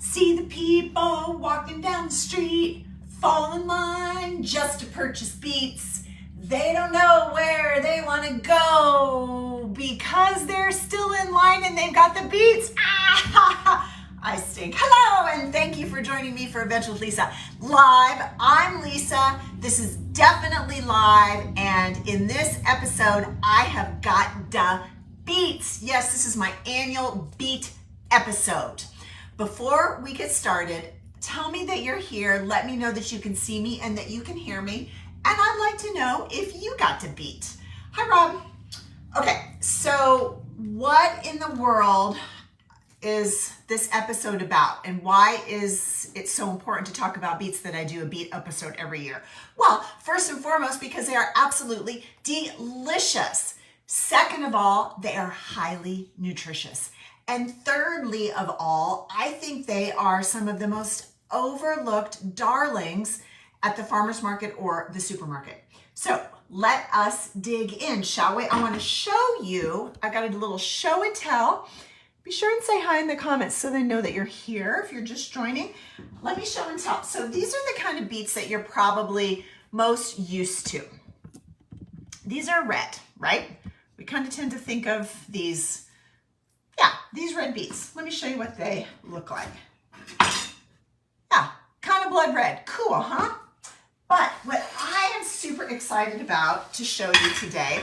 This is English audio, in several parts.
See the people walking down the street, fall in line just to purchase beets. They don't know where they want to go because they're still in line and they've got the beets. I stink. Hello, and thank you for joining me for Veg with Lisa Live. I'm Lisa. This is definitely live, and in this episode, I have got the beets. Yes, this is my annual beet episode. Before we get started, tell me that you're here. Let me know that you can see me and that you can hear me. And I'd like to know if you got to beet. Hi, Rob. Okay, so what in the world is this episode about, and why is it so important to talk about beets that I do a beet episode every year? Well, first and foremost, because they are absolutely delicious. Second of all, they are highly nutritious. And thirdly of all, I think they are some of the most overlooked darlings at the farmer's market or the supermarket. So let us dig in, shall we? I want to show you, I got a little show and tell. Be sure and say hi in the comments so they know that you're here if you're just joining. Let me show and tell. So these are the kind of beets that you're probably most used to. These are red, right? We kind of tend to think of these red beets. Let me show you what they look like. Yeah, kind of blood red. Cool, huh? But what I am super excited about to show you today.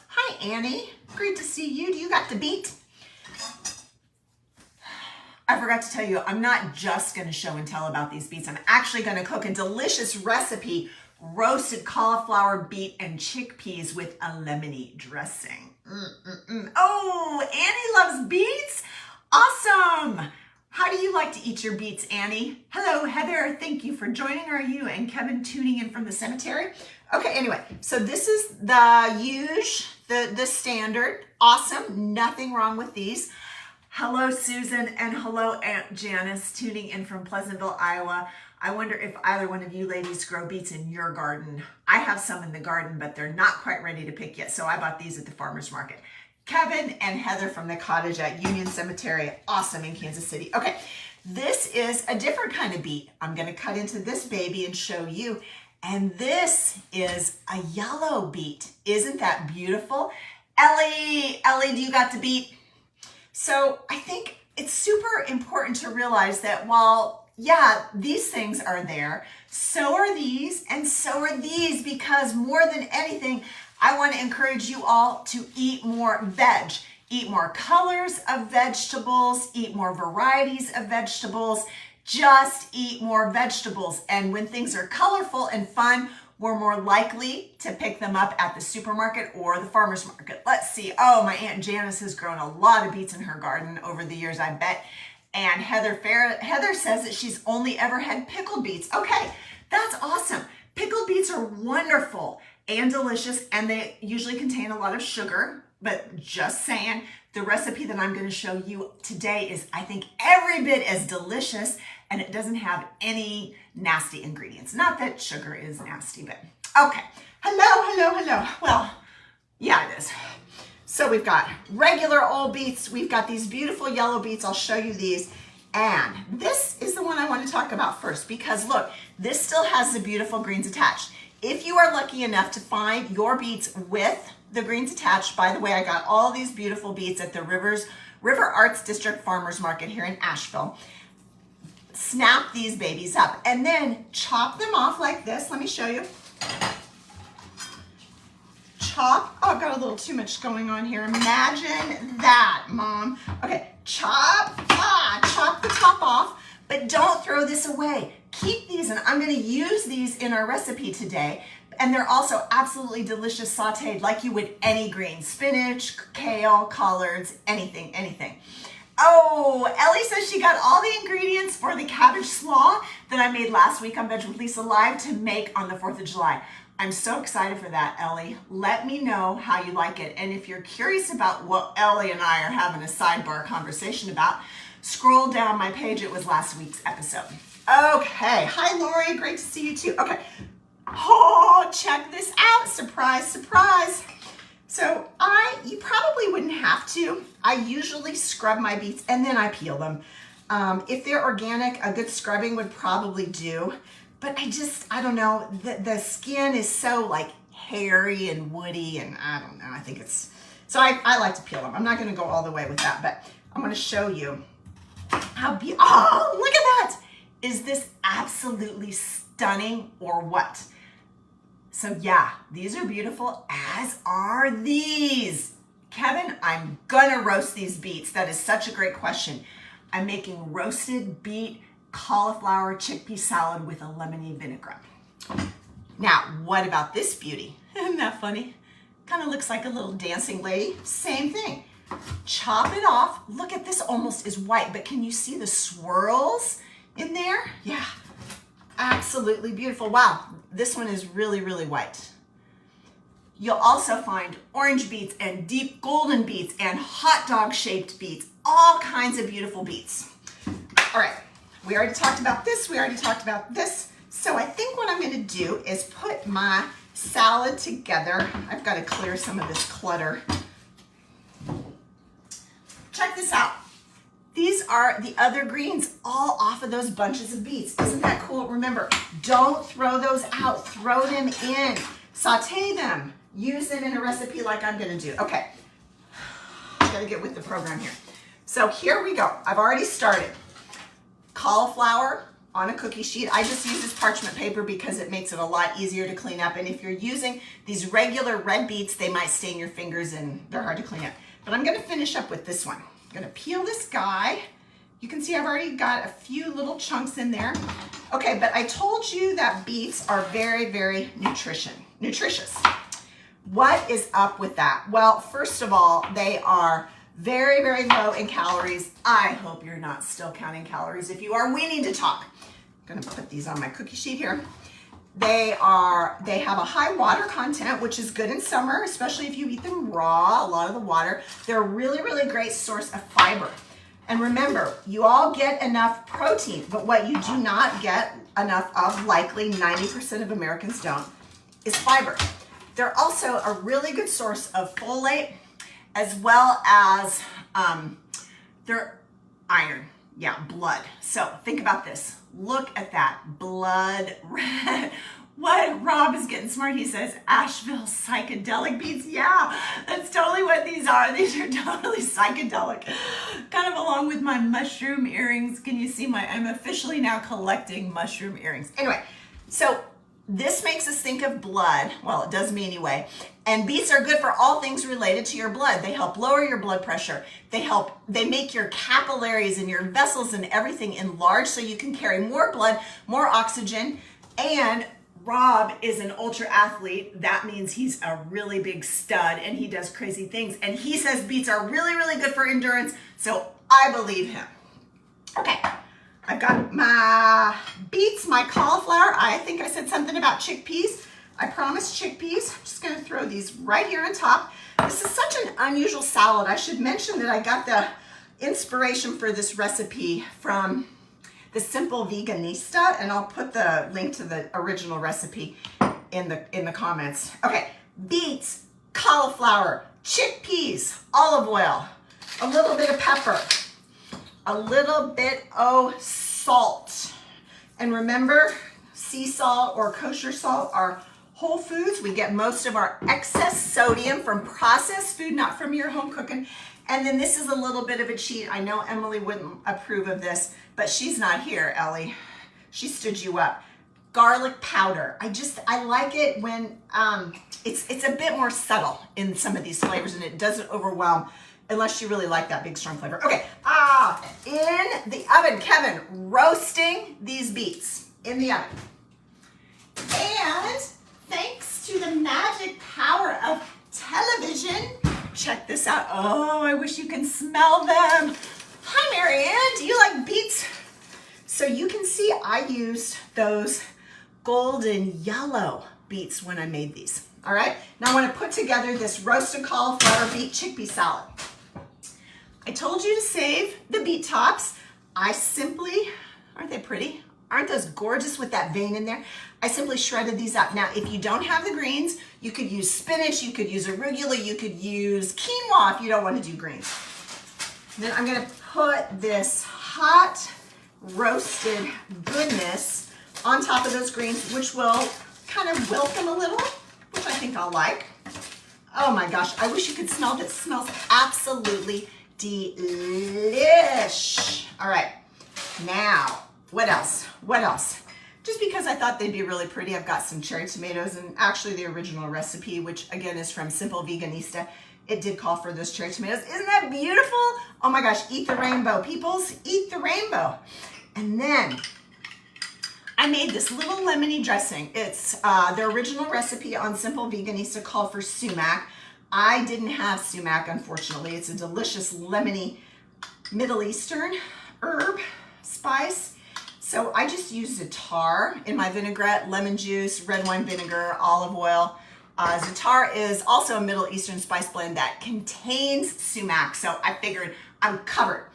Hi, Annie. Great to see you. Do you got the beet? I forgot to tell you, I'm not just going to show and tell about these beets. I'm actually going to cook a delicious recipe, roasted cauliflower, beet, and chickpeas with a lemony dressing. Oh, Annie loves beets? Awesome. How do you like to eat your beets, Annie? Hello, Heather. Thank you for joining. Are you? And Kevin tuning in from the cemetery. Okay, anyway, so this is the standard. Awesome. Nothing wrong with these. Hello, Susan, and hello, Aunt Janice, tuning in from Pleasantville, Iowa. I wonder if either one of you ladies grow beets in your garden. I have some in the garden, but they're not quite ready to pick yet, so I bought these at the farmer's market. Kevin and Heather from the cottage at Union Cemetery, awesome in Kansas City. Okay, this is a different kind of beet. I'm gonna cut into this baby and show you. And this is a yellow beet. Isn't that beautiful? Ellie, do you got the beet? So I think it's super important to realize that while, yeah, these things are there, so are these, and so are these, because more than anything, I want to encourage you all to eat more veg, eat more colors of vegetables, eat more varieties of vegetables, just eat more vegetables. And when things are colorful and fun, we're more likely to pick them up at the supermarket or the farmer's market. Let's see. Oh, my Aunt Janice has grown a lot of beets in her garden over the years, I bet. And Heather says that she's only ever had pickled beets. Okay, that's awesome. Pickled beets are wonderful and delicious, and they usually contain a lot of sugar. But just saying, the recipe that I'm going to show you today is, I think, every bit as delicious, and it doesn't have any nasty ingredients. Not that sugar is nasty, but okay. Hello. Well, yeah, it is. So we've got regular old beets. We've got these beautiful yellow beets. I'll show you these. And this is the one I want to talk about first, because look, this still has the beautiful greens attached. If you are lucky enough to find your beets with the greens attached, by the way, I got all these beautiful beets at the River Arts District Farmers Market here in Asheville. Snap these babies up and then chop them off like this. Let me show you. Chop. Oh, I've got a little too much going on here. Imagine that, Mom. Okay, chop the top off, but don't throw this away. Keep these, and I'm going to use these in our recipe today. And they're also absolutely delicious sauteed like you would any green. Spinach, kale, collards, anything. Oh, Ellie says she got all the ingredients for the cabbage slaw that I made last week on Veg with Lisa Live to make on the 4th of July. I'm so excited for that, Ellie. Let me know how you like it. And if you're curious about what Ellie and I are having a sidebar conversation about, scroll down my page. It was last week's episode. Okay. Hi, Lori. Great to see you too. Okay. Oh, check this out. Surprise, surprise. So you probably wouldn't have to. I usually scrub my beets and then I peel them. If they're organic, a good scrubbing would probably do. But I don't know, the skin is so like hairy and woody, and I don't know, I think it's, so I like to peel them. I'm not gonna go all the way with that, but I'm gonna show you how beautiful, oh, look at that. Is this absolutely stunning or what? So yeah, these are beautiful, as are these. Kevin, I'm gonna roast these beets. That is such a great question. I'm making roasted beet cauliflower chickpea salad with a lemony vinaigrette. Now, what about this beauty? Isn't that funny? Kind of looks like a little dancing lady. Same thing. Chop it off. Look at this, almost is white, but can you see the swirls in there? Yeah, absolutely beautiful. Wow, this one is really, really white. You'll also find orange beets and deep golden beets and hot dog shaped beets, all kinds of beautiful beets. All right, we already talked about this, we already talked about this. So I think what I'm gonna do is put my salad together. I've gotta clear some of this clutter. Check this out. These are the other greens, all off of those bunches of beets. Isn't that cool? Remember, don't throw those out, throw them in, saute them, use them in a recipe like I'm gonna do. Okay, I gotta get with the program here. So here we go, I've already started. Cauliflower on a cookie sheet. I just use this parchment paper because it makes it a lot easier to clean up. And if you're using these regular red beets, they might stain your fingers and they're hard to clean up. But I'm gonna finish up with this one. I'm gonna peel this guy. You can see I've already got a few little chunks in there. Okay, but I told you that beets are very, very nutritious. What is up with that? Well, first of all, they are very, very low in calories. I hope you're not still counting calories. If you are, we need to talk. I'm gonna put these on my cookie sheet here. They have a high water content, which is good in summer, especially if you eat them raw, a lot of the water. They're a really, really great source of fiber. And remember, you all get enough protein, but what you do not get enough of, likely 90% of Americans don't, is fiber. They're also a really good source of folate, as well as their iron, blood. So think about this. Look at that, blood red. What? Rob is getting smart. He says, Asheville psychedelic beets. Yeah, that's totally what these are. These are totally psychedelic. Kind of along with my mushroom earrings. Can you see I'm officially now collecting mushroom earrings. Anyway, so this makes us think of blood. Well, it does me anyway. And beets are good for all things related to your blood. They help lower your blood pressure. They make your capillaries and your vessels and everything enlarge so you can carry more blood, more oxygen. And Rob is an ultra athlete. That means he's a really big stud and he does crazy things. And he says beets are really, really good for endurance. So I believe him. Okay. I've got my beets, my cauliflower. I think I said something about chickpeas. I promised chickpeas. I'm just gonna throw these right here on top. This is such an unusual salad. I should mention that I got the inspiration for this recipe from the Simple Veganista, and I'll put the link to the original recipe in the comments. Okay, beets, cauliflower, chickpeas, olive oil, a little bit of pepper, a little bit of salt. And remember, sea salt or kosher salt are whole foods. We get most of our excess sodium from processed food, not from your home cooking. And then this is a little bit of a cheat. I know Emily wouldn't approve of this, but she's not here, Ellie. She stood you up. Garlic powder. I like it when it's a bit more subtle in some of these flavors and it doesn't overwhelm unless you really like that big strong flavor. Okay, in the oven, Kevin, roasting these beets in the oven. And thanks to the magic power of television, check this out. Oh, I wish you can smell them. Hi, Marianne, do you like beets? So you can see I used those golden yellow beets when I made these. All right, now I want to put together this roasted cauliflower beet chickpea salad. I told you to save the beet tops. I simply, aren't they pretty? Aren't those gorgeous with that vein in there? I simply shredded these up. Now, if you don't have the greens, you could use spinach, you could use arugula, you could use quinoa if you don't want to do greens. Then I'm gonna put this hot roasted goodness on top of those greens, which will kind of wilt them a little, which I think I'll like. Oh my gosh, I wish you could smell this. It smells absolutely delish. All right, now, what else? What else? Just because I thought they'd be really pretty, I've got some cherry tomatoes, and actually the original recipe, which again is from Simple Veganista, it did call for those cherry tomatoes. Isn't that beautiful? Oh my gosh, eat the rainbow, peoples, eat the rainbow. And then I made this little lemony dressing. It's the original recipe on Simple Veganista called for sumac. I didn't have sumac, unfortunately. It's a delicious lemony Middle Eastern herb spice. So I just used za'atar in my vinaigrette, lemon juice, red wine vinegar, olive oil. Za'atar is also a Middle Eastern spice blend that contains sumac. So I figured I'm covered.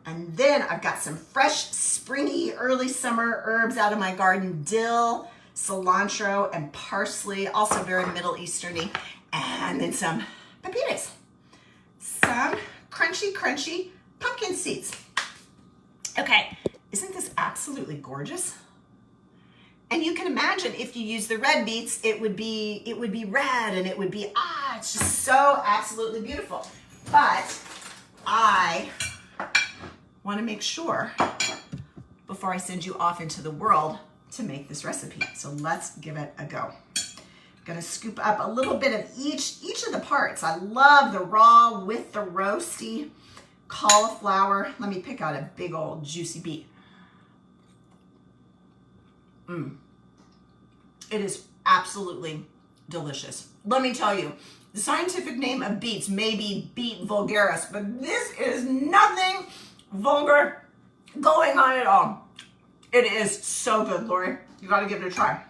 And then I've got some fresh, springy, early summer herbs out of my garden, dill, cilantro, and parsley, also very Middle Eastern-y. And then some pepitas, some crunchy, crunchy pumpkin seeds. Okay, isn't this absolutely gorgeous? And you can imagine if you use the red beets, it would be red, and it would be, it's just so absolutely beautiful. But I want to make sure before I send you off into the world to make this recipe. So let's give it a go. I'm gonna scoop up a little bit of each of the parts. I love the raw with the roasty cauliflower. Let me pick out a big old juicy beet. It is absolutely delicious. Let me tell you, the scientific name of beets may be beet vulgaris, but this is nothing vulgar going on at all. It is so good, Lori. You gotta give it a try.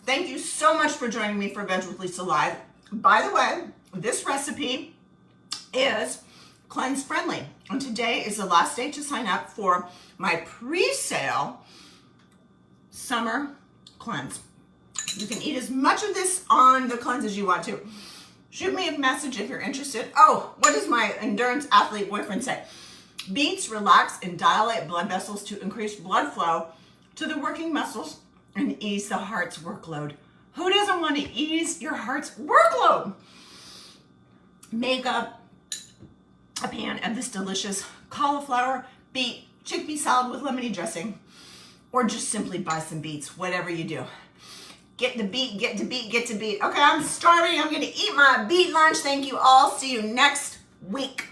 Thank you so much for joining me for Veg with Lisa Live. By the way, this recipe is cleanse friendly. And today is the last day to sign up for my pre-sale summer cleanse. You can eat as much of this on the cleanse as you want to. Shoot me a message if you're interested. Oh, what does my endurance athlete boyfriend say? Beets relax and dilate blood vessels to increase blood flow to the working muscles and ease the heart's workload. Who doesn't want to ease your heart's workload? Make up a pan of this delicious cauliflower, beet, chickpea salad with lemony dressing, or just simply buy some beets, whatever you do. Get to beet, get to beet, get to beet. Okay, I'm starving. I'm going to eat my beet lunch. Thank you all. See you next week.